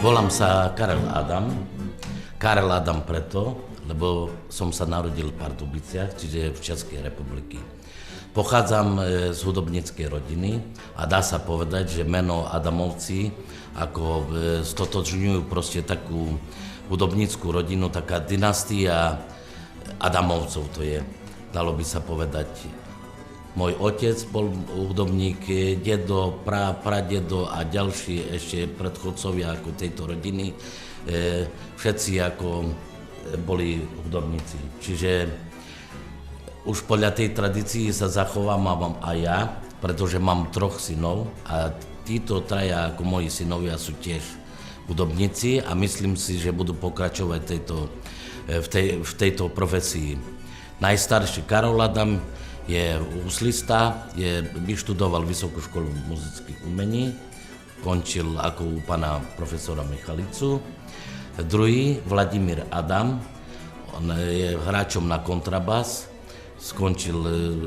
Volám sa Karel Adam. Karel Adam preto, lebo som sa narodil v Pardubiciach, čiže v Českej republiky. Pochádzam z hudobníckej rodiny a dá sa povedať, že meno Adamovci ako stotožňujú proste takú hudobníckú rodinu, taká dynastia Adamovcov to je, dalo by sa povedať. Môj otec bol hudobník, dedo, pradedo a ďalší ešte predchodcovia ako tejto rodiny, všetci ako boli hudobníci. Čiže už podľa tej tradícii sa zachovávam aj ja, pretože mám 3 synov a títo traja ako moji synovia sú tiež hudobníci a myslím si, že budú pokračovať v tejto profesii. Najstarší Karol Adam je huslista, vyštudoval Vysokú školu muzických umení, končil ako u pána profesora Michalicu. Druhý, Vladimír Adam, on je hráčom na kontrabas, skončil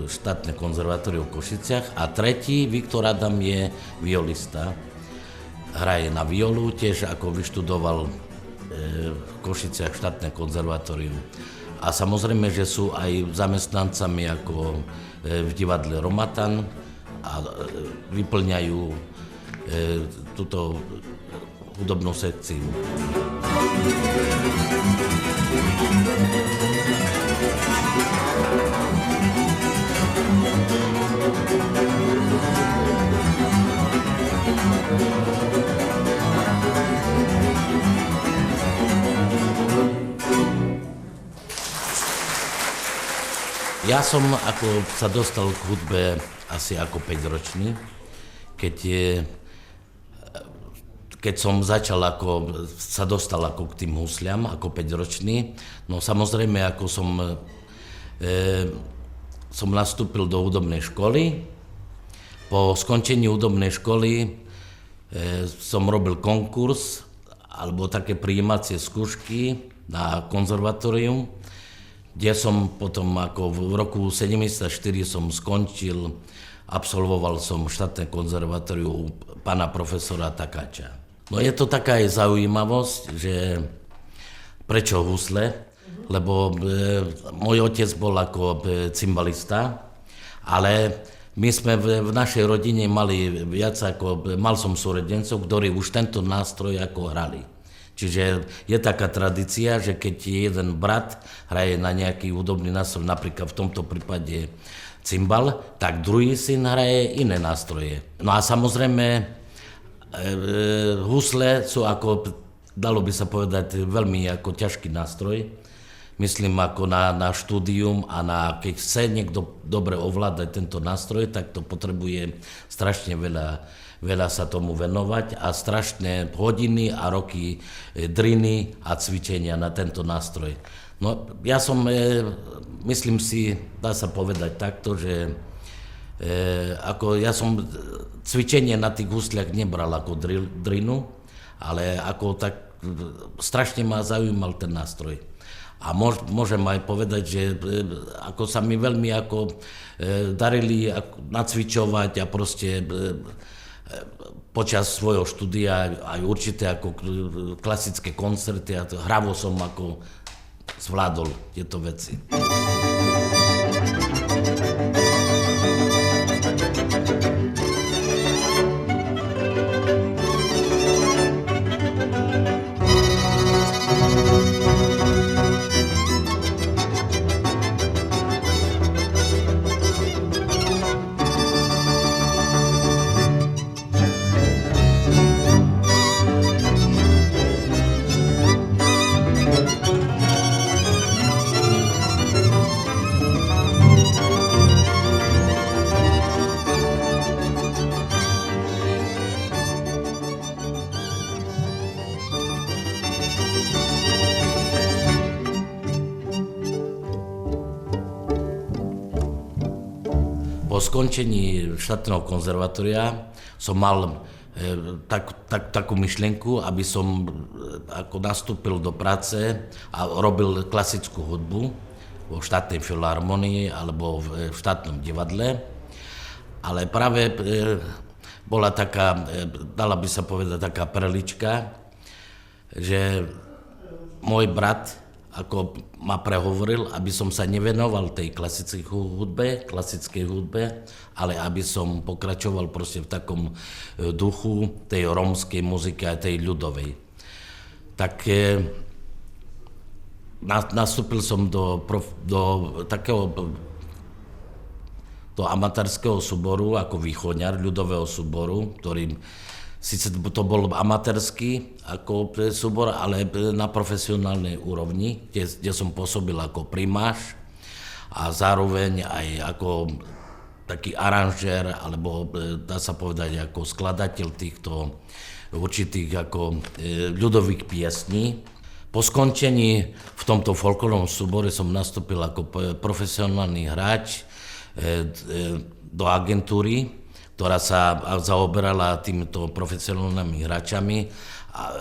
štátne konzervatórium v Košiciach. A tretí, Viktor Adam, je violista, hraje na violu, tiež ako vyštudoval v Košiciach štátne konzervatórium. A samozrejme, že sú aj zamestnancami ako v divadle Romatan a vyplňajú túto hudobnú sekciu. Ja som ako sa dostal k hudbe asi ako 5-ročný, keď som začal sa dostal ako k tým husliam ako 5-ročný. No samozrejme, ako som nastúpil do hudobnej školy. Po skončení hudobnej školy som robil konkurs alebo také prijímacie skúšky na konzervatórium, kde som potom ako v roku 74 som skončil, absolvoval som štátne konzervatórium u pána profesora Takáča. No je to taká aj zaujímavosť, že prečo husle, lebo môj otec bol ako cymbalista, ale my sme v našej rodine mali mal som súrodencov, ktorí už tento nástroj ako hrali. Čiže je taká tradícia, že keď jeden brat hraje na nejaký hudobný nástroj, napríklad v tomto prípade cymbal, tak druhý syn hraje iné nástroje. No a samozrejme husle sú ako, dalo by sa povedať, veľmi ako ťažký nástroj. Myslím ako na štúdium a keď chce niekto dobre ovládať tento nástroj, tak to potrebuje strašne veľa sa tomu venovať a strašné hodiny a roky driny a cvičenia na tento nástroj. No ja som, myslím si, dá sa povedať takto, že ako ja som cvičenie na tých husliach nebral ako drinu, ale ako tak strašne ma zaujímal ten nástroj. A môžem aj povedať, že ako sa mi veľmi ako darili nacvičovať a proste počas svojho štúdia aj určité ako klasické koncerty a hravo som ako zvládol tieto veci. Po skončení štátneho konzervatória som mal takú myšlienku, aby som ako nastúpil do práce a robil klasickú hudbu vo štátnej filharmonii alebo v štátnom divadle. Ale práve bola taká, dala by sa povedať, taká prelička, že môj brat ako ma prehovoril, aby som sa nevenoval tej klasickej hudbe, ale aby som pokračoval proste v takom duchu tej rómskej muziky a tej ľudovej. Tak nastúpil som do takého do amatérskeho súboru, ako východňar ľudového súboru, ktorý síce to bol amatérsky ako súbor, ale na profesionálnej úrovni, kde som pôsobil ako primáš a zároveň aj ako taký aranžér, alebo dá sa povedať ako skladateľ týchto určitých ako ľudových piesní. Po skončení v tomto folklórnom súbore som nastúpil ako profesionálny hráč do agentúry, ktorá sa zaoberala týmito profesionálnymi hráčami. A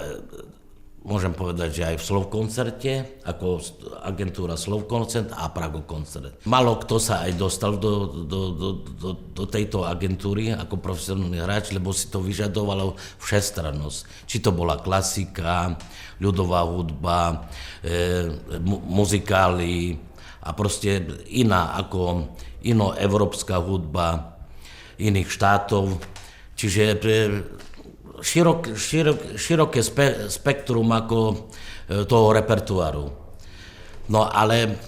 môžem povedať, že aj v Slovkoncerte, ako agentúra Slovkoncert a Pragokoncert. Málo kto sa aj dostal do tejto agentúry ako profesionálny hráč, lebo si to vyžadovalo všestrannosť. Či to bola klasika, ľudová hudba, muzikály a proste iná ako inoevropská hudba iných štátov, čiže široké spektrum ako toho repertoáru. No ale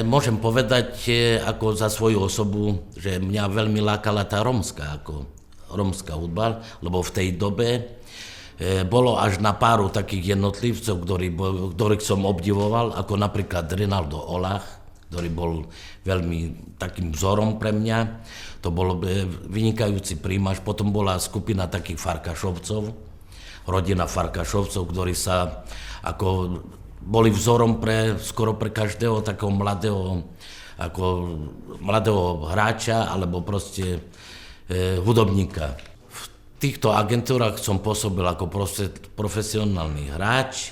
môžem povedať ako za svoju osobu, že mňa veľmi lákala tá rómska hudba, lebo v tej dobe bolo až na páru takých jednotlivcov, ktorých som obdivoval, ako napríklad Rinaldo Olach, ktorý bol veľmi takým vzorom pre mňa. To bol vynikajúci primáš. Potom bola skupina takých Farkašovcov, rodina Farkašovcov, ktorí sa ako boli vzorom skoro pre každého takého mladého hráča alebo proste hudobníka. V týchto agentúrach som pôsobil ako profesionálny hráč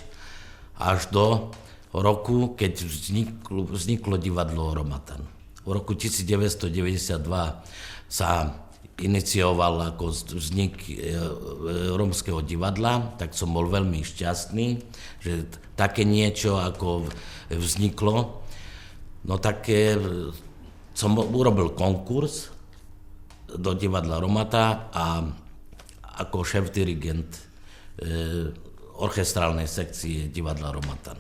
až do roku, keď vzniklo divadlo Romatan. V roku 1992 sa inicioval ako vznik rómskeho divadla, tak som bol veľmi šťastný, že také niečo ako vzniklo. No tak som urobil konkurs do divadla Romata a ako šéf-dirigent orchestrálnej sekcie divadla Romatan.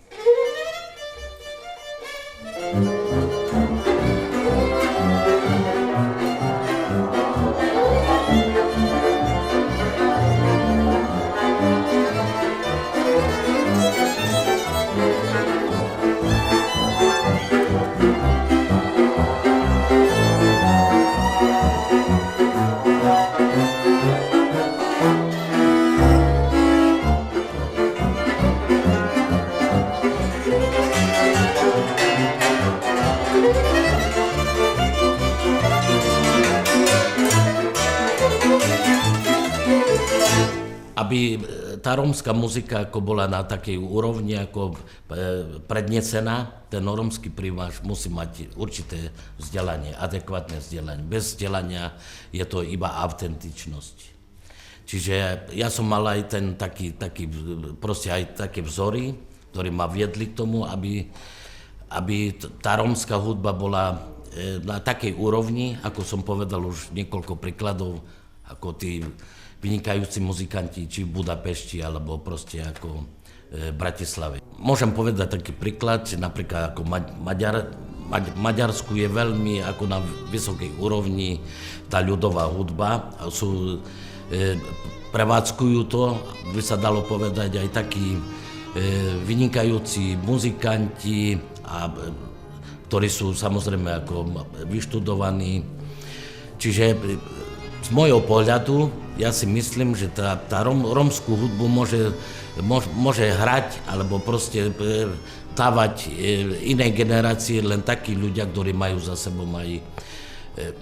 Aby tá rómska muzika ako bola na takej úrovni ako prednesená, ten rómsky primáš musí mať určité vzdelanie, adekvátne vzdelanie. Bez vzdelania je to iba autentičnosť. Čiže ja som mal aj proste aj také vzory, ktoré ma viedli k tomu, aby tá rómska hudba bola na takej úrovni, ako som povedal už niekoľko príkladov, ako tí vynikajúci muzikanti, či v Budapešti, alebo proste ako v Bratislave. Môžem povedať taký príklad, že napríklad ako Maďarsku je veľmi ako na vysokej úrovni tá ľudová hudba. Prevádzkujú to, by sa dalo povedať, aj takí vynikajúci muzikanti, ktorí sú samozrejme ako vyštudovaní. Čiže z môjho pohľadu ja si myslím, že tá rómskú hudbu môže hrať alebo proste dávať inej generácie len takí ľudia, ktorí majú za sebou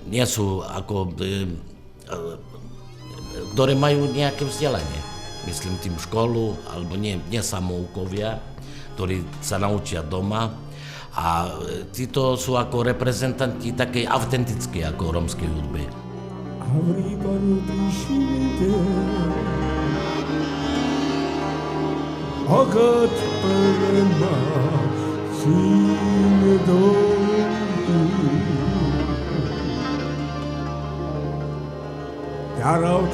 nie sú ako ktorí majú nejaké vzdelanie. Myslím tým školu, alebo nie samoukovia, ktorí sa naučia doma. A títo sú ako reprezentanti takej autentickej ako rómskej hudby. fakat peremazine doldu. Yarav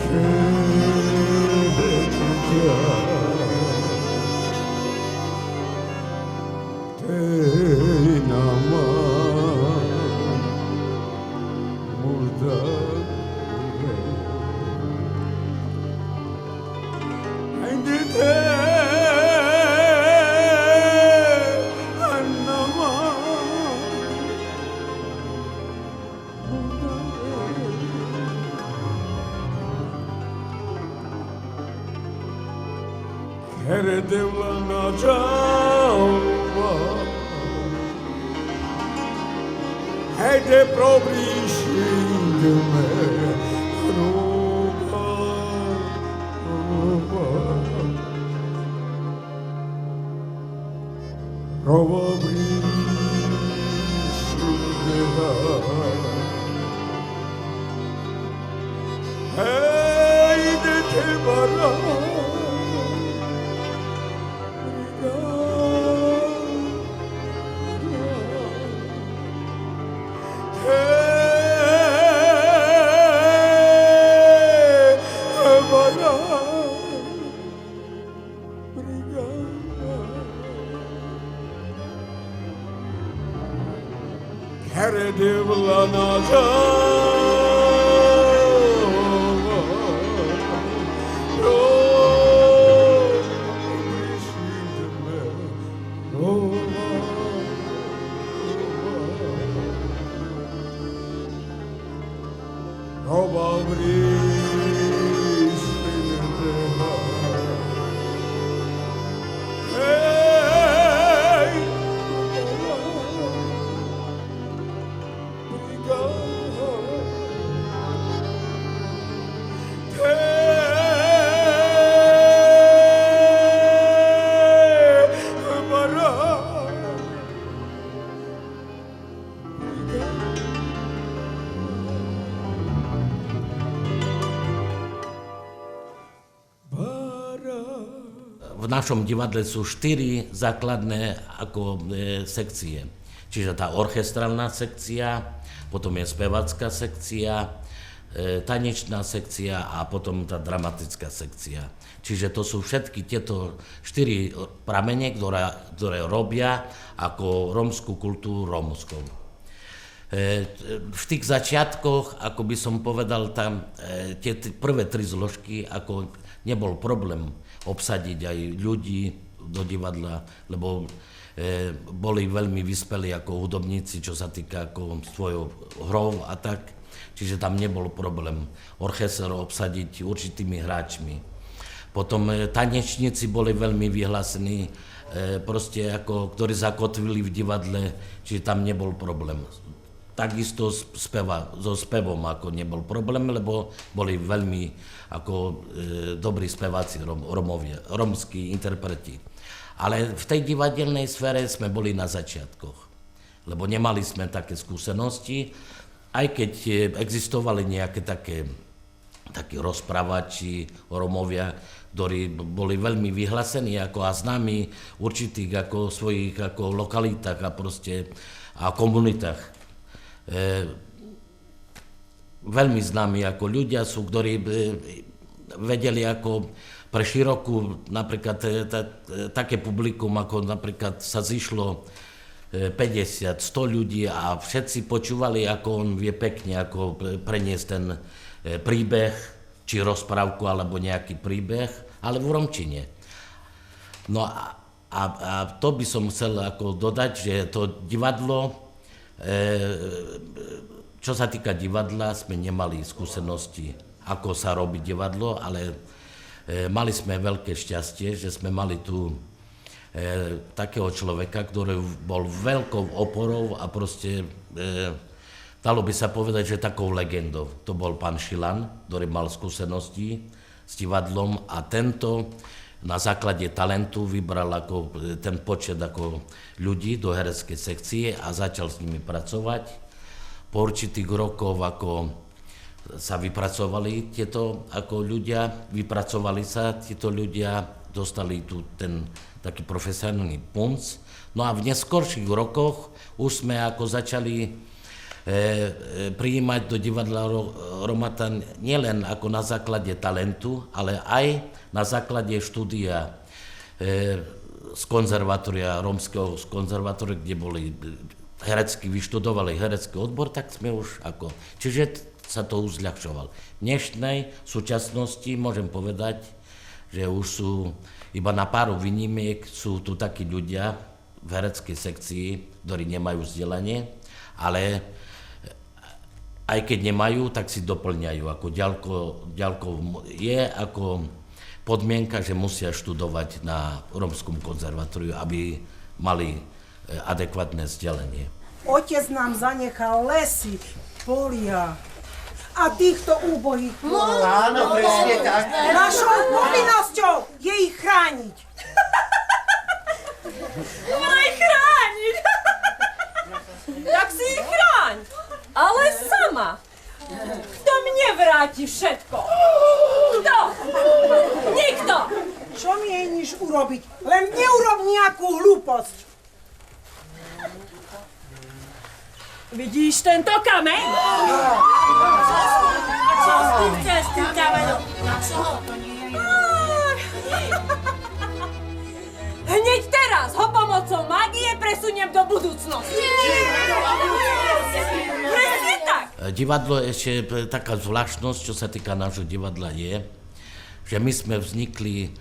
Teynama burada Haydi te annama Kere devlanacağım Haydi probrişindime Roba, roba Roba brişindime Haydi tebara V našom divadle sú 4 základné sekcie. Čiže tá orchestrálna sekcia, potom je spevacká sekcia, tanečná sekcia a potom tá dramatická sekcia. Čiže to sú všetky tieto 4 pramene, ktoré robia ako rómskú kultúru rómskou. V tých začiatkoch, ako by som povedal, tam tie prvé 3 zložky, ako nebol problém obsadiť aj ľudí do divadla, lebo boli veľmi vyspelí ako hudobníci, čo sa týka ako svojho hrov a tak. Čiže tam nebol problém orchester obsadiť určitými hráčmi. Potom tanečníci boli veľmi vyhlásení, proste ako, ktorí zakotvili v divadle, čiže tam nebol problém. Takisto so spevom ako nebol problém, lebo boli veľmi ako dobrí speváci rómski interpreti. Ale v tej divadelnej sfére sme boli na začiatkoch, lebo nemali sme také skúsenosti, aj keď existovali nejaké takí rozprávači Rómovia, ktorí boli veľmi vyhlásení ako a známi v určitých ako svojich ako lokalitách a proste a komunitách. Veľmi známi ako ľudia sú, ktorí vedeli ako pre širokú, napríklad také publikum, ako napríklad sa zišlo 50, 100 ľudí a všetci počúvali, ako on vie pekne ako preniesť ten príbeh, či rozprávku, alebo nejaký príbeh, ale v rómčine. No a to by som chcel ako dodať, že to divadlo, čo sa týka divadla, sme nemali skúsenosti, ako sa robí divadlo, ale mali sme veľké šťastie, že sme mali tu takého človeka, ktorý bol veľkou oporou a proste dalo by sa povedať, že takou legendou. To bol pán Šilan, ktorý mal skúsenosti s divadlom a tento na základe talentu vybral ako ten počet ako ľudí do hereckej sekcie a začal s nimi pracovať. Po určitých rokov ako sa vypracovali tieto ako ľudia, vypracovali sa títo ľudia dostali tu ten taký profesionálny punc. No a v neskorších rokoch už sme ako začali prijímať do divadla Romata nielen ako na základe talentu, ale aj na základe štúdia z konzervatória, rómskeho konzervatória, kde boli herecky, vyštudovali herecký odbor, tak sme už ako... Čiže sa to už zľahčoval. V dnešnej súčasnosti môžem povedať, že už sú iba na pár výnimiek, sú tu takí ľudia v hereckej sekcii, ktorí nemajú vzdelanie, ale aj keď nemajú, tak si doplňajú. Ako ďalko je ako podmienka, že musia študovať na rómskom konzervatóriu, aby mali adekvátne vzdelanie. Otec nám zanechal lesy, polia a týchto úbohých polov. Áno, presne tak. Našou povinnosťou je ich chrániť. Aj chrániť! Tak si ich chráň! Ale sama! Kto mne vráti všetko? Kto? Nikto! Čo mi jej niž urobiť? Len neurob nejakú hlúposť. Vidíš tento kameň? Co s tým chceš, s tým kameňom? Na čo? To nie je... Hneď teraz ho pomocou mágie presuniem do budúcnosti. Presne tak! Divadlo ešte taká zvláštnosť, čo sa týka nášho divadla je, že my sme vznikli,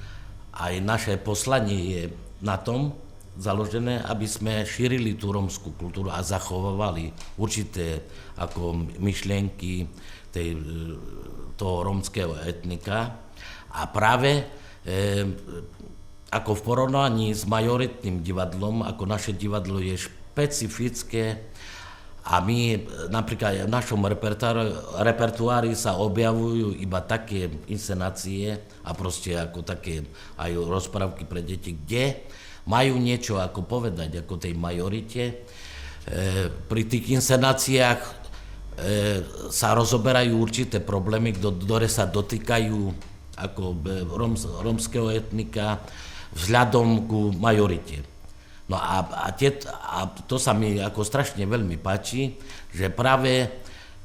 aj naše poslanie je na tom založené, aby sme šírili tú rómskú kultúru a zachovávali určité ako myšlienky toho rómskeho etnika. A práve ako v porovnaní s majoritným divadlom, ako naše divadlo je špecifické a my napríklad v našom repertoári sa objavujú iba také inscenácie a proste ako také aj rozprávky pre deti, kde majú niečo ako povedať ako tej majorite. Pri tých inscenáciách sa rozoberajú určité problémy, ktoré sa dotýkajú ako rómskeho etnika vzhľadom ku majorite. No a to sa mi ako strašne veľmi páči, že práve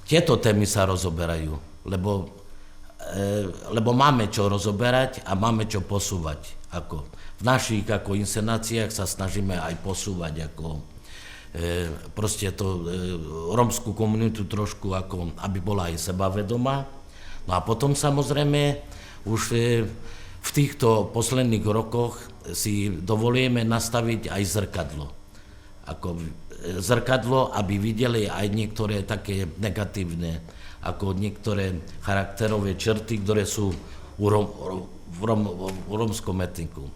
tieto témy sa rozoberajú, lebo máme čo rozoberať a máme čo posúvať. Ako v našich ako inscenáciách sa snažíme aj posúvať ako proste to rómskú komunitu trošku ako, aby bola aj sebavedomá. No a potom samozrejme už v týchto posledných rokoch si dovolujeme nastaviť aj zrkadlo. Ako zrkadlo, aby videli aj niektoré také negatívne, ako niektoré charakterové črty, ktoré sú v rómskom etniku.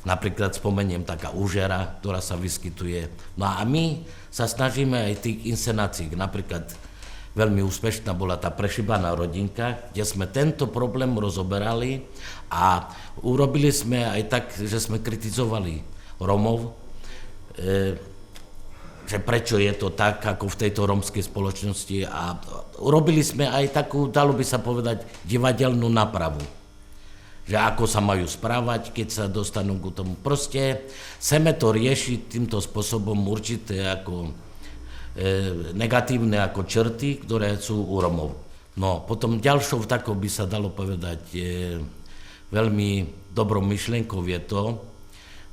Napríklad spomeniem taká úžera, ktorá sa vyskytuje. No a my sa snažíme aj tých inscenácií, napríklad veľmi úspešná bola tá Prešibaná rodinka, kde sme tento problém rozoberali a urobili sme aj tak, že sme kritizovali Rómov, že prečo je to tak, ako v tejto rómskej spoločnosti a urobili sme aj takú, dalo by sa povedať, divadelnú nápravu. Že ako sa majú správať, keď sa dostanú k tomu. Proste chceme to riešiť týmto spôsobom určité ako negatívne ako črty, ktoré sú u Romov. No potom ďalšou takou by sa dalo povedať veľmi dobrou myšlienkou je to,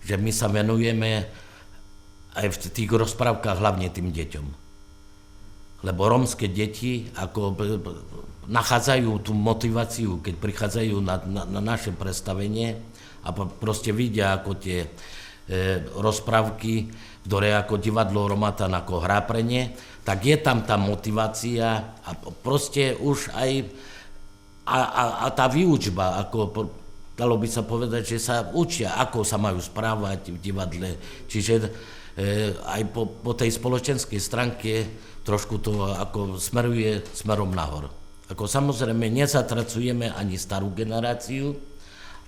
že my sa venujeme aj v tých rozprávkach hlavne tým deťom. Lebo rómske deti ako nachádzajú tú motiváciu, keď prichádzajú na naše predstavenie a proste vidia ako tie rozprávky, ktoré ako divadlo Romatan ako hrá pre ne, tak je tam tá motivácia a proste už aj a tá výučba, ako dalo by sa povedať, že sa učia, ako sa majú správať v divadle, čiže aj po tej spoločenskej stránke trošku to ako smeruje smerom nahor. Ako samozrejme nezatracujeme ani starú generáciu,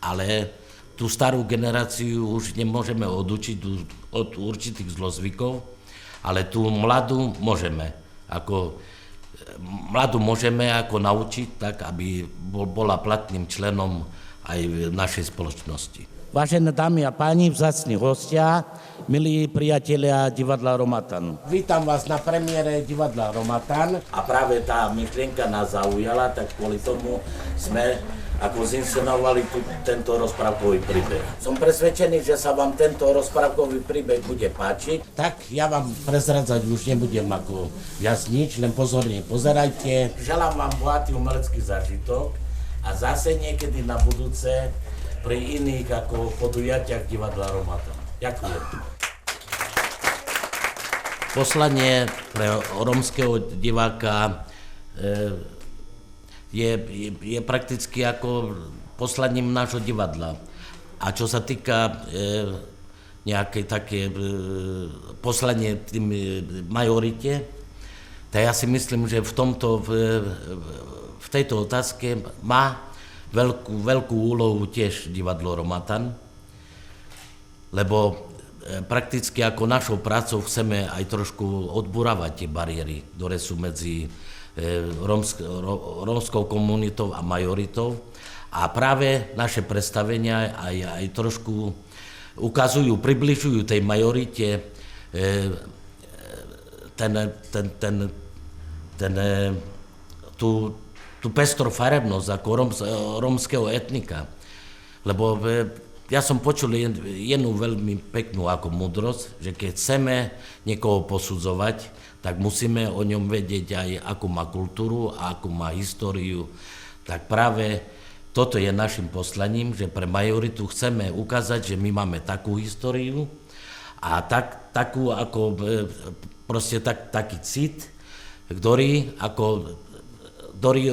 ale tú starú generáciu už nemôžeme odučiť od určitých zlozvykov, ale tú mladú môžeme. Ako mladú môžeme ako naučiť tak, aby bola platným členom aj v našej spoločnosti. Vážené dámy a páni, vzácni hostia, milí priatelia divadla Romatan. Vítam vás na premiére divadla Romatan. A práve tá myšlienka nás zaujala, tak kvôli tomu sme ako zinscenovali tento rozprávkový príbeh. Som presvedčený, že sa vám tento rozprávkový príbeh bude páčiť. Tak ja vám prezradzať už nebudem ako viac nič, len pozorne pozerajte. Želám vám bohatý umelecký zážitok a zase niekedy na budúce pri iných ako podujatiach divadla Romatan. Ďakujem. Poslanie pre rómskeho diváka je prakticky ako poslaním nášho divadla. A čo sa týka nejaké také poslanie tým majorite, tak ja si myslím, že v tejto otázke má veľkú úlohu tiež divadlo Romatan, lebo prakticky ako našou prácou chceme aj trošku odburávať tie bariéry, ktoré sú medzi rómskou komunitou a majoritou. A práve naše predstavenia aj trošku ukazujú, približujú tej majorite tú pestrofarebnosť ako rómskeho etnika. Lebo ja som počul jednu veľmi peknú ako múdrosť, že keď chceme niekoho posudzovať, tak musíme o ňom vedieť aj akú má kultúru a akú má históriu. Tak práve toto je našim poslaním, že pre majoritu chceme ukázať, že my máme takú históriu a takú ako proste taký cit, ktorý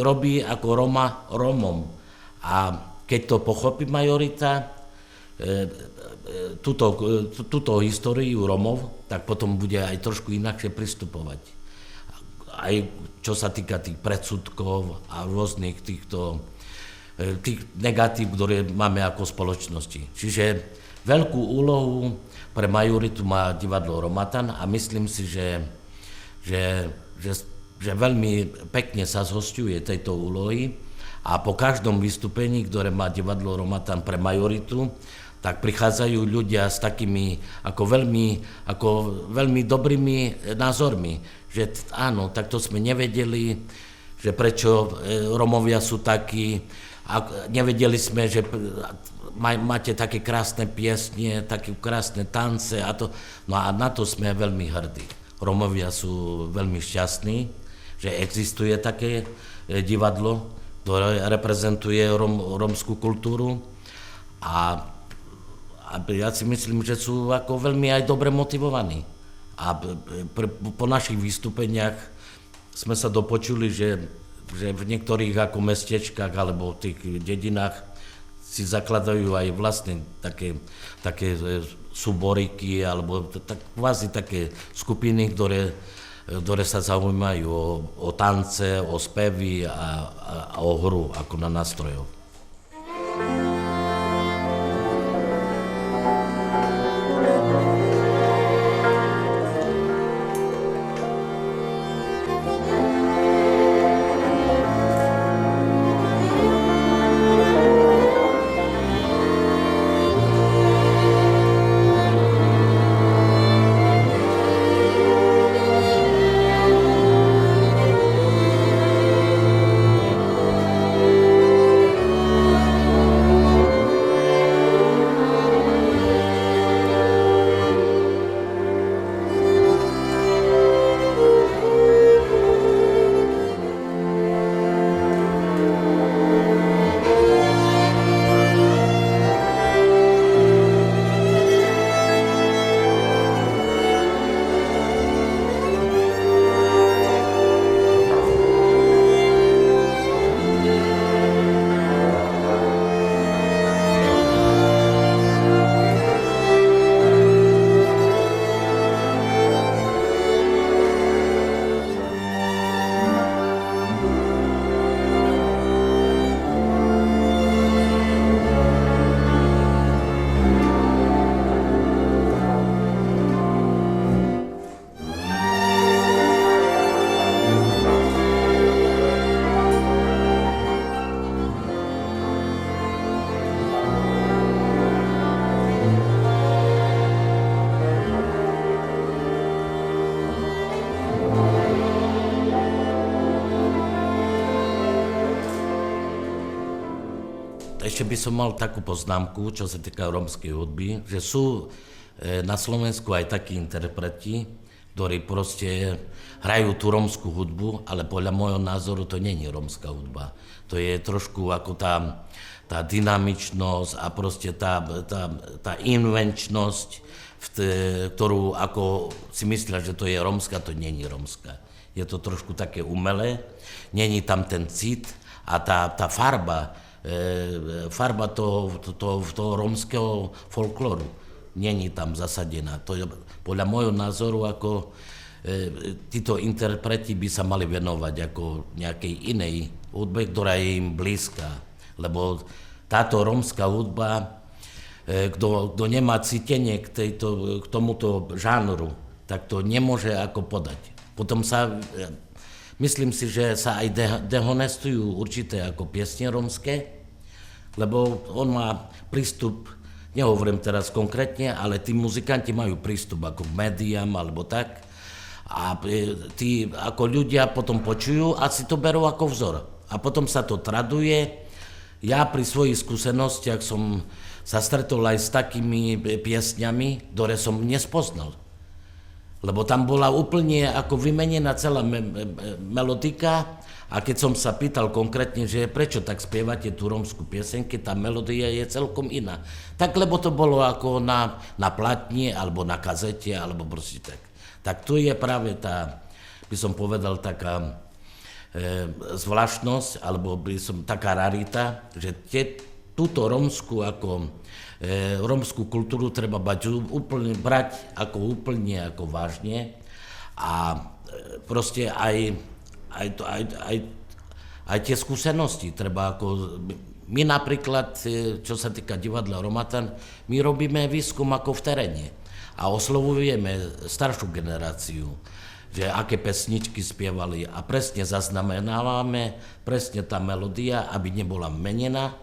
robí ako Roma Rómom. A keď to pochopí majorita, túto históriu Rómov, tak potom bude aj trošku inakšie pristupovať. Aj čo sa týka tých predsudkov a rôznych tých negatív, ktoré máme ako spoločnosti. Čiže veľkú úlohu pre majoritu má divadlo Romatan a myslím si, že veľmi pekne sa zhosťuje tejto úlohy a po každom vystúpení, ktoré má divadlo Romatan pre majoritu, tak prichádzajú ľudia s takými ako veľmi dobrými názormi, že áno, takto sme nevedeli, že prečo Rómovia sú takí, a nevedeli sme, že máte také krásne piesne, také krásne tance a to, no a na to sme veľmi hrdí. Rómovia sú veľmi šťastní, že existuje také divadlo, ktoré reprezentuje rómskú kultúru a ja si myslím, že sú ako veľmi aj dobre motivovaní. A po našich vystúpeniach sme sa dopočuli, že v niektorých ako mestečkách alebo v tých dedinách si zakladajú aj vlastne také súboriky alebo kvázi také skupiny, ktoré sa zaujímajú o tance, o spevy a o hru ako na nástrojoch. ešte by som mal takú poznámku, čo sa týka rómskej hudby, že sú na Slovensku aj takí interpreti, ktorí proste hrajú tú rómskú hudbu, ale podľa môjho názoru to nie je rómska hudba. To je trošku ako tá dynamičnosť a proste tá invenčnosť, ktorú ako si myslia, že to je rómska, to nie je rómska. Je to trošku také umelé, není tam ten cit a tá farba toho rómskeho folklóru není tam zasadená. To je podľa môjho názoru, ako títo interpreti by sa mali venovať ako nejakej inej hudbe, ktorá je im blízka. Lebo táto rómska hudba, kto nemá cítenie k tomuto žánru, tak to nemôže ako podať. Potom myslím si, že sa aj dehonestujú určité ako piesne rómske, lebo on má prístup, nehovorím teraz konkrétne, ale tí muzikanti majú prístup ako k médiám alebo tak. A tí ako ľudia potom počujú a si to berú ako vzor. A potom sa to traduje. Ja pri svojich skúsenostiach som sa stretol aj s takými piesňami, ktoré som nespoznal. Lebo tam bola úplne ako vymenená celá melodika a keď som sa pýtal konkrétne, že prečo tak spievate tú rómsku pieseň, keď tá melódia je celkom iná. Tak lebo to bolo ako na platni alebo na kazete alebo proste tak. Tak tu je práve tá, by som povedal, taká zvláštnosť, alebo by som taká rarita, že túto rómsku kultúru treba brať úplne vážne a proste aj tie skúsenosti treba ako. My napríklad, čo sa týka divadla Romatan, my robíme výskum ako v teréne a oslovujeme staršiu generáciu, že aké pesničky spievali a presne zaznamenávame, presne tá melódia, aby nebola menená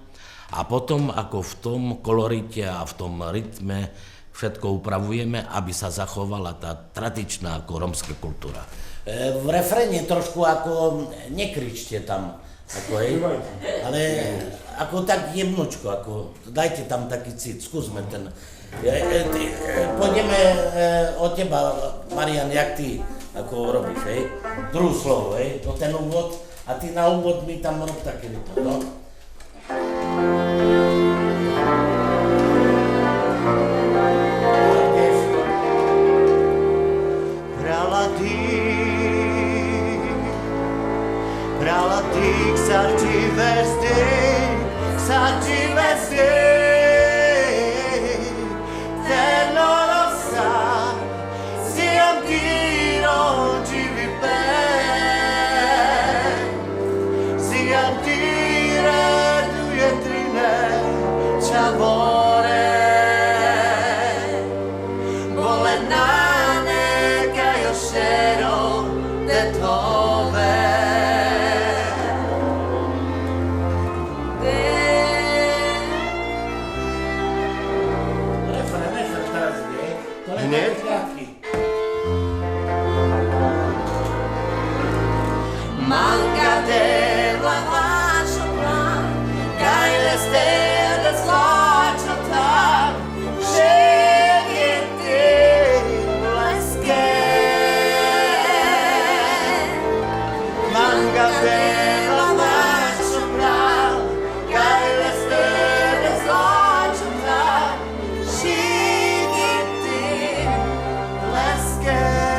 a potom ako v tom kolorite a v tom rytme všetko upravujeme, aby sa zachovala tá tradičná ako rómska kultúra. V refréne trošku ako nekričte tam, ako hej, ale ako tak jemnočko, ako dajte tam taký cit, skúsme ten. Pôjdeme od teba, Marian, jak ty ako robíš, hej? Druhú slovo, hej? No ten úvod a ty na úvod mi tam rob také to, no? Relativ sarcivesti, te non lo sa, si antiro ci vi ben, si antire tu jetrine, čavore, bolenane kajošero, detove. Manca della sopra, cai le stelle slacciata, scegli te le schede. Manca della sopra, cai le stelle slacciata, scegli te le schede.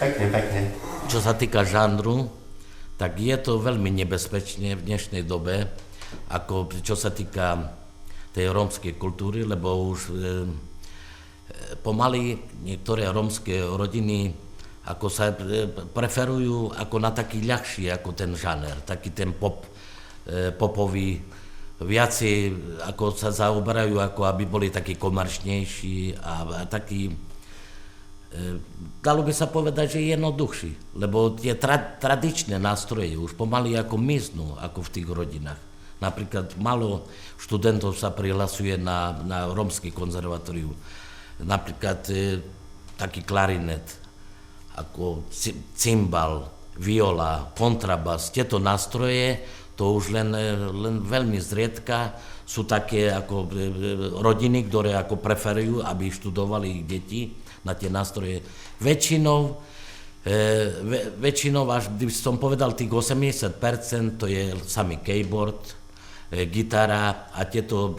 Pekne. Čo sa týka žánru, tak je to veľmi nebezpečné v dnešnej dobe, ako čo sa týka tej rómskej kultúry, lebo už pomaly niektoré rómske rodiny ako sa preferujú ako na taký ľahší ako ten žáner, taký ten popový, viacej ako sa zaoberajú, ako aby boli takí komerčnejší a taký, dalo by sa povedať, že jednoduchší, lebo tie tradičné nástroje už pomaly ako miznú ako v tých rodinách. Napríklad málo študentov sa prihlasuje na rómsky konzervatóriu, napríklad taký klarinet, ako cymbal, viola, kontrabas, tieto nástroje, to už len veľmi zriedka sú také ako rodiny, ktoré ako preferujú, aby študovali ich deti na tie nástroje. Väčšinou, až by som povedal, tých 80% to je samý keyboard, gitara a tieto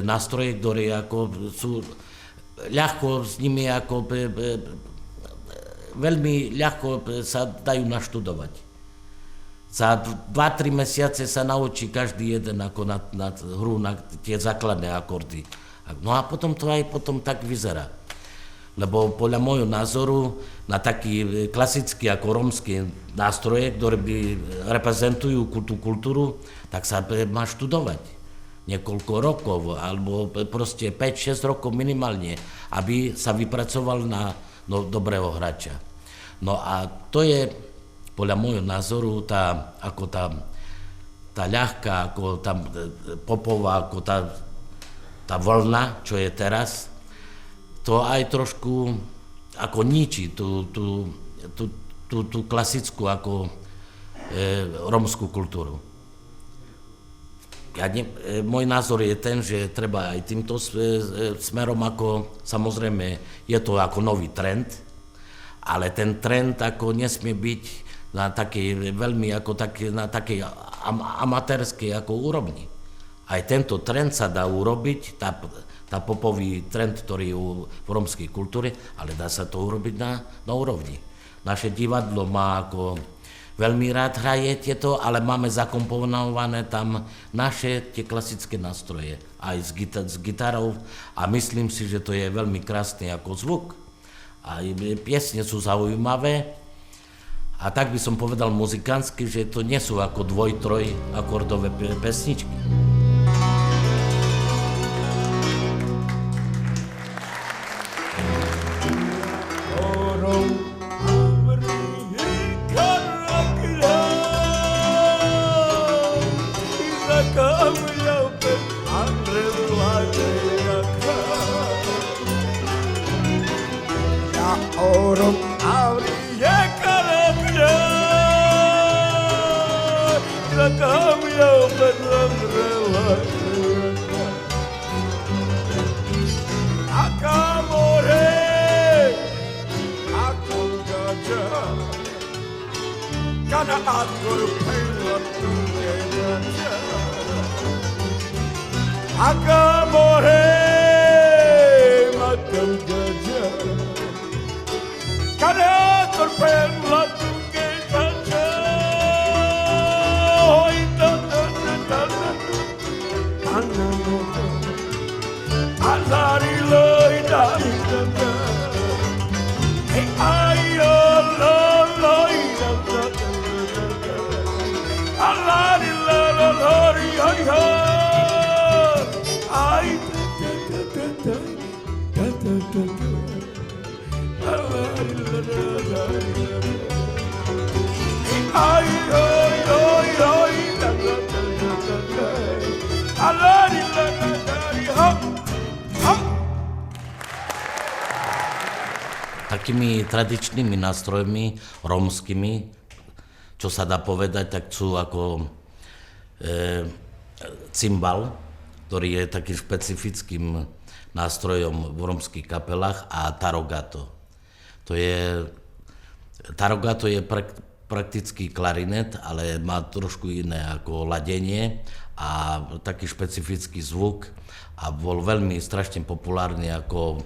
nástroje, ktoré ako sú ľahko s nimi ako veľmi ľahko sa dajú naštudovať. Za 2-3 mesiace sa naučí každý jeden ako na hru, na tie základné akordy. No a potom to aj potom tak vyzerá. Lebo podľa môjho názoru na taký klasický ako rómsky nástroje, ktoré by reprezentujú tú kultúru, tak sa má študovať niekoľko rokov, alebo proste 5-6 rokov minimálne, aby sa vypracoval na dobrého hráča. No a to je podľa môjho názoru tá ľahká, ako tá popová, ako tá vlna, čo je teraz, to aj trošku ako ničí tú klasickú ako rómskú kultúru. Môj názor je ten, že treba aj týmto smerom, ako samozrejme je to ako nový trend, ale ten trend ako nesmie byť na takej veľmi ako na takej amatérskej ako úrovni. Aj tento trend sa dá urobiť, tá popový trend, ktorý je v rómskej kultúre, ale dá sa to urobiť na úrovni. Naše divadlo má ako veľmi rád hraje tieto, ale máme zakomponované tam naše tie klasické nástroje, aj s gitarou a myslím si, že to je veľmi krásny ako zvuk. A piesne sú zaujímavé. A tak by som povedal muzikánsky, že to nie sú ako 2-3 akordové pesničky. Takými tradičnými nástrojmi rómskymi, čo sa dá povedať, tak sú ako cymbal, ktorý je takým špecifickým nástrojom v rómskych kapelách, a tarogato. Tarogato je prakticky klarinet, ale má trošku iné ako ladenie a taký špecifický zvuk a bol veľmi strašne populárny ako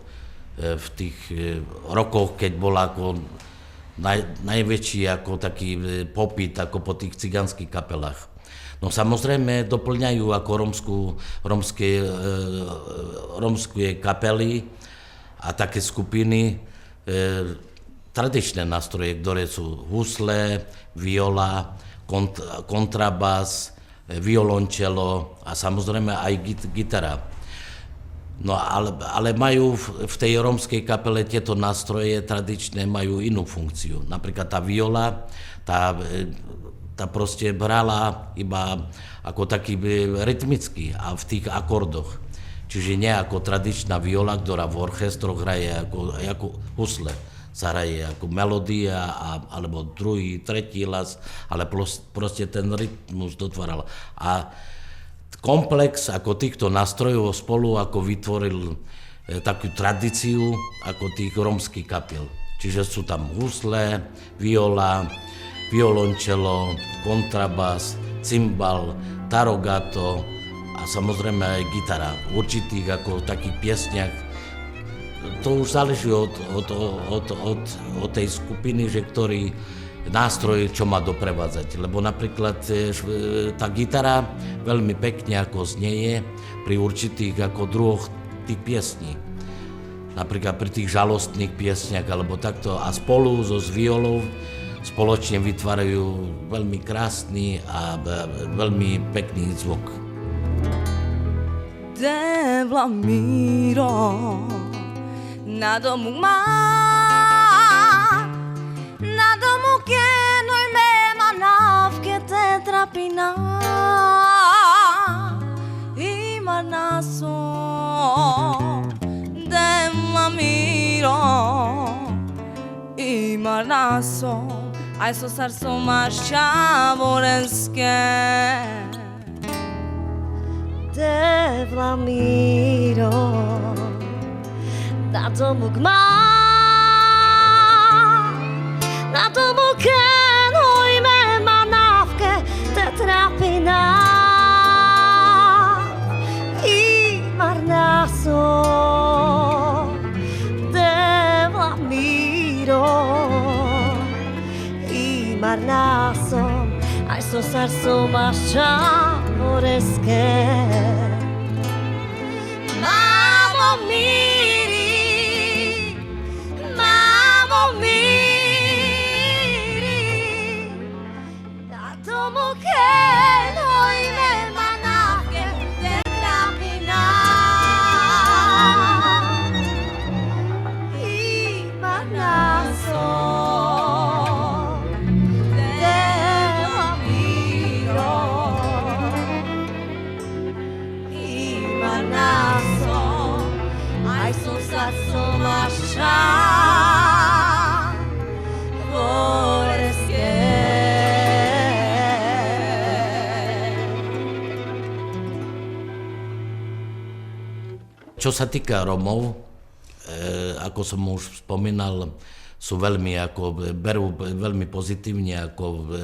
v tých rokoch, keď bol ako najväčší ako taký popyt ako po tých cigánskych kapelách. No samozrejme doplňajú ako rómske kapely a také skupiny tradičné nástroje, ktoré sú husle, viola, kontrabas, violončelo a samozrejme aj gitara. No ale majú v tej rómskej kapele tieto nástroje tradičné majú inú funkciu. Napríklad tá viola, tá proste brala iba ako taký rytmický a v tých akordoch. Čiže nie ako tradičná viola, ktorá v orchestroch hraje ako husle. Sa hraje ako melódia, alebo druhý, tretí hlas, ale proste ten rytmus dotváral. A komplex ako týchto nástrojov spolu ako vytvoril takú tradíciu ako tých rómskych kapiel. Čiže sú tam husle, viola, violončelo, kontrabas, cymbal, tarogato a samozrejme aj gitara. V určitých ako takých piesniach to už záleží od tej skupiny, že ktorý nástroj, čo má doprevádzať. Lebo napríklad tá gitara veľmi pekne ako znieje pri určitých ako druhoch tých piesní. Napríklad pri tých žalostných piesniach alebo takto a spolu so violou spoločne vytvárajú veľmi krásny a veľmi pekný zvuk. Devla miro na domu má, na domu kenoj mema navke te trapina ima naso devla miro ima naso aj so sarso mašća vorenske devla miro na domu gma, na domu kenoj me manavke te trapina i marnaso devla miro i marnaso aj so sarso mašća oreske mamo miri na domu kenoj me manavke te trapina i marnaso devla miro i marnaso aj so sarso mašća Čo sa týka Rómov, ako som už spomínal, sú veľmi berú veľmi pozitívne ako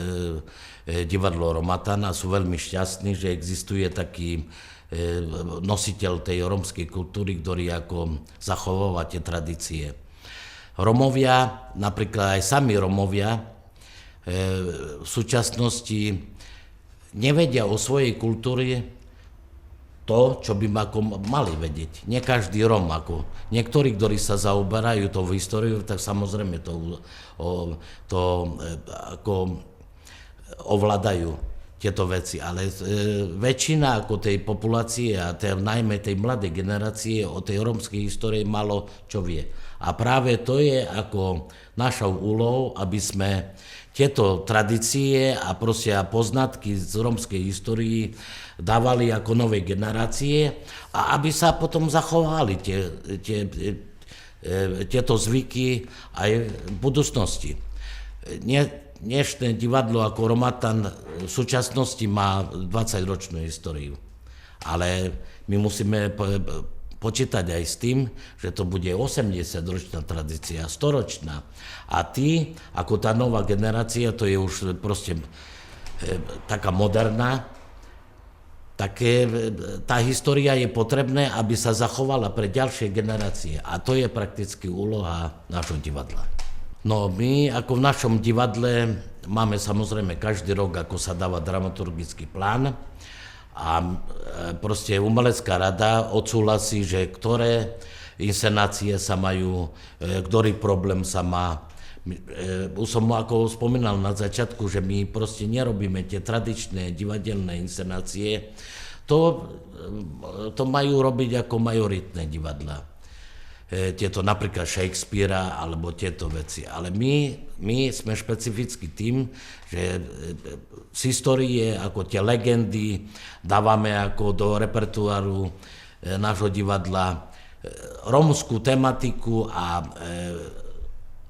divadlo Romatan a sú veľmi šťastní, že existuje taký nositeľ tej rómskej kultúry, ktorý ako zachováva tie tradície. Rómovia, napríklad aj sami Rómovia, v súčasnosti nevedia o svojej kultúre to, čo by mali vedieť. Nie každý Róm, ako niektorí, ktorí sa zaoberajú tou históriou, tak samozrejme to ako ovládajú tieto veci, ale väčšina ako tej populácie a najmä tej mladej generácie o tej rómskej histórii malo čo vie. A práve to je ako našou úlohou, aby sme tieto tradície a proste poznatky z rómskej histórii dávali ako nové generácie a aby sa potom zachovali tieto zvyky aj v budúcnosti. Dnešné divadlo ako Romatan v súčasnosti má 20-ročnú históriu, ale my musíme počítať aj s tým, že to bude 80-ročná tradícia, 100-ročná. A tí, ako tá nová generácia, to je už proste taká moderná, tá história je potrebné, aby sa zachovala pre ďalšie generácie. A to je prakticky úloha nášho divadla. No my ako v našom divadle máme samozrejme každý rok, ako sa dáva dramaturgický plán a proste umelecká rada odsúhlasí, že ktoré inscenácie sa majú, ktorý problém sa má Už som ako spomínal na začiatku, že my proste nerobíme tie tradičné divadelné inscenácie. To majú robiť ako majoritné divadlá. Tieto napríklad Shakespearea alebo tieto veci. Ale my sme špecificky tým, že z histórie ako tie legendy dávame ako do repertoáru nášho divadla rómskú tematiku a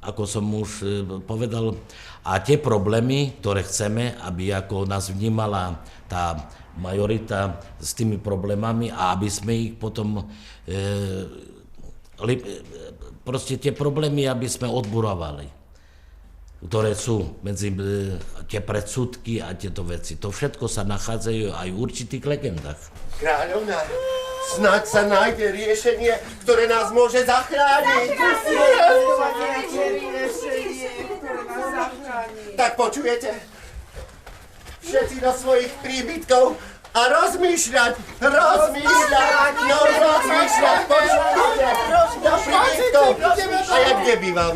ako som už povedal, a tie problémy, ktoré chceme, aby ako nás vnímala tá majorita s tými problémami a aby sme ich potom proste tie problémy, aby sme odburovali, ktoré sú medzi tie predsudky a tieto veci. To všetko sa nachádzajú aj v určitých legendách. Kráľovna, snáď sa nájde riešenie, ktoré nás môže zachrániť. Tak počujete? Všetci do svojich príbytkov a rozmýšľať, počujete? Do príbytkov, a ja kde bývam?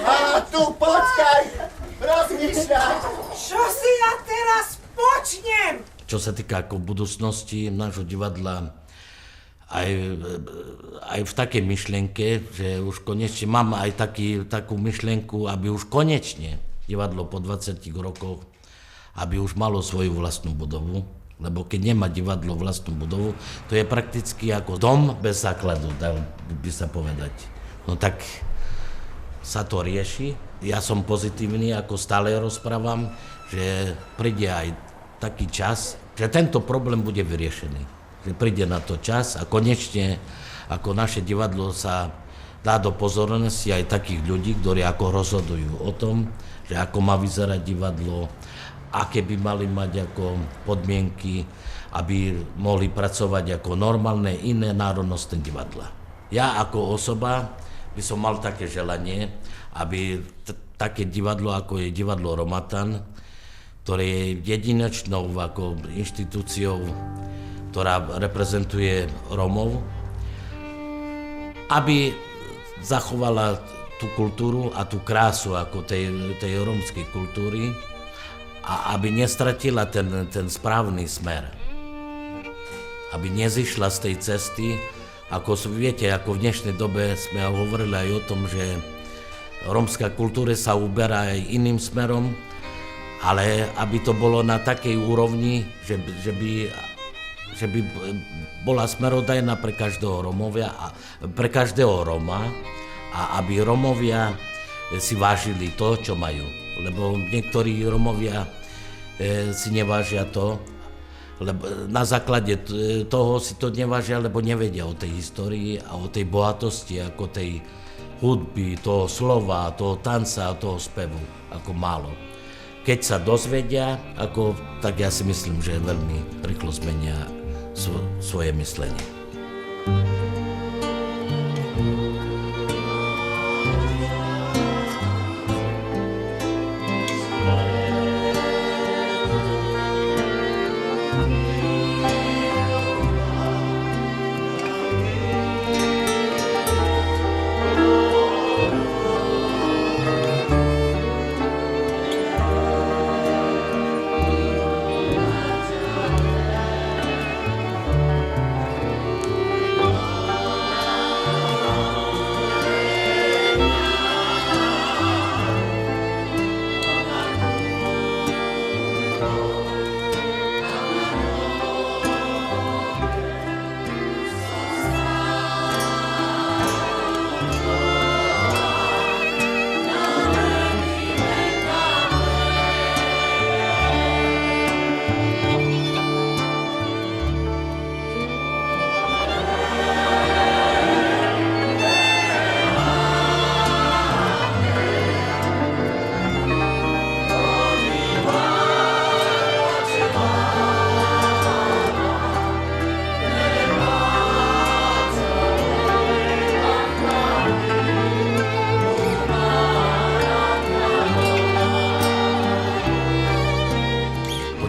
A tu počkaj, rozmýšľať. Čo si ja teraz počnem? Čo sa týka ako budúcnosti nášho divadla, aj v takej myšlienke, že už konečne mám aj takú myšlienku, aby už konečne divadlo po 20 rokoch, aby už malo svoju vlastnú budovu, lebo keď nemá divadlo vlastnú budovu, to je prakticky ako dom bez základu, dal by sa povedať. No tak sa to rieši. Ja som pozitívny, ako stále rozprávam, že príde aj taký čas, že tento problém bude vyriešený. Že príde na to čas a konečne ako naše divadlo sa dá do pozornosti aj takých ľudí, ktorí ako rozhodujú o tom, že ako má vyzerať divadlo, aké by mali mať ako podmienky, aby mohli pracovať ako normálne iné národnostné divadla. Ja ako osoba by som mal také želanie, aby také divadlo, ako je divadlo Romatan, ktoré je jedinečnou ako inštitúciou, ktorá reprezentuje Rómov, aby zachovala tú kultúru a tú krásu ako tej rómskej kultúry a aby nestratila ten správny smer. Aby nezišla z tej cesty, ako viete, ako v dnešnej dobe sme hovorili aj o tom, že rómska kultúra sa uberá aj iným smerom, ale aby to bolo na takej úrovni, že by bola smerodajná pre každého pre každého Róma a aby Rómovia si vážili to, čo majú. Lebo niektorí Rómovia si nevážia to, lebo na základe toho si to nevážia, lebo nevedia o tej histórii a o tej bohatosti, ako tej hudby, toho slova, toho tanca, toho spevu, ako málo. Keď sa dozvedia, tak ja si myslím, že veľmi rýchlo zmenia svoje myslenie.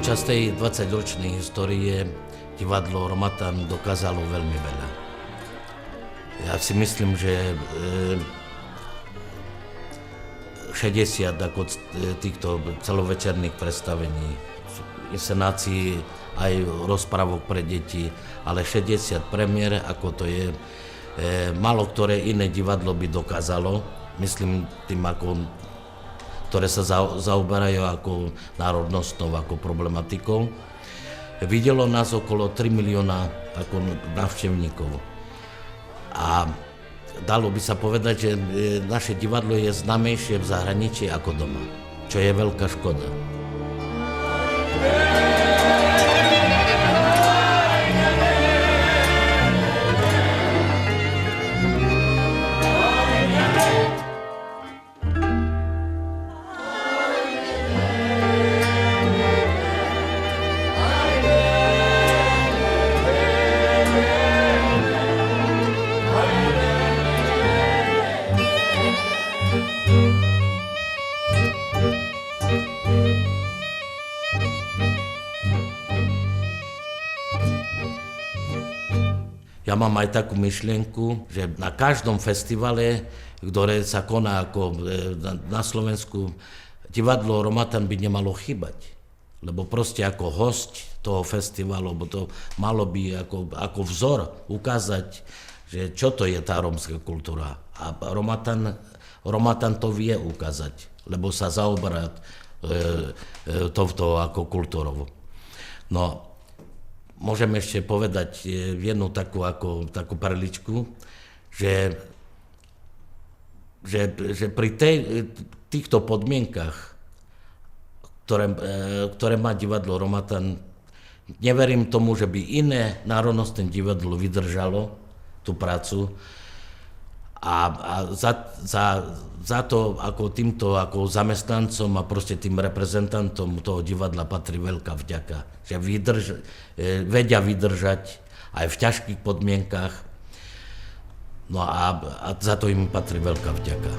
Počas tej 20-ročnej histórie divadlo Romatan dokázalo veľmi veľa. Ja si myslím, že 60 ako týchto celovečerných predstavení, inscenácií, aj rozprávok pre deti, ale 60 premiér, ako to je, málo ktoré iné divadlo by dokázalo, myslím tým ako, ktoré sa zaoberajú ako národnostnou, ako problematikou. Videlo nás okolo 3 milióna ako návštevníkov. A dalo by sa povedať, že naše divadlo je známejšie v zahraničí ako doma, čo je veľká škoda. Ja mám aj takú myšlienku, že na každom festivale, ktoré sa koná ako na Slovensku, divadlo Romatan by nemalo chýbať. Lebo proste ako hosť toho festivalu, lebo to malo by ako vzor ukázať, že čo to je tá rómska kultúra. A Romatan to vie ukázať, lebo sa zaoberá touto ako kultúrou. No, môžem ešte povedať jednu takú perličku, že pri týchto podmienkach, ktoré má divadlo Romatan, neverím tomu, že by iné národnostné divadlo vydržalo tú prácu a za to ako týmto ako zamestnancom a proste tým reprezentantom toho divadla patrí veľká vďaka, že vedia vydržať aj v ťažkých podmienkach, no a za to im patrí veľká vďaka.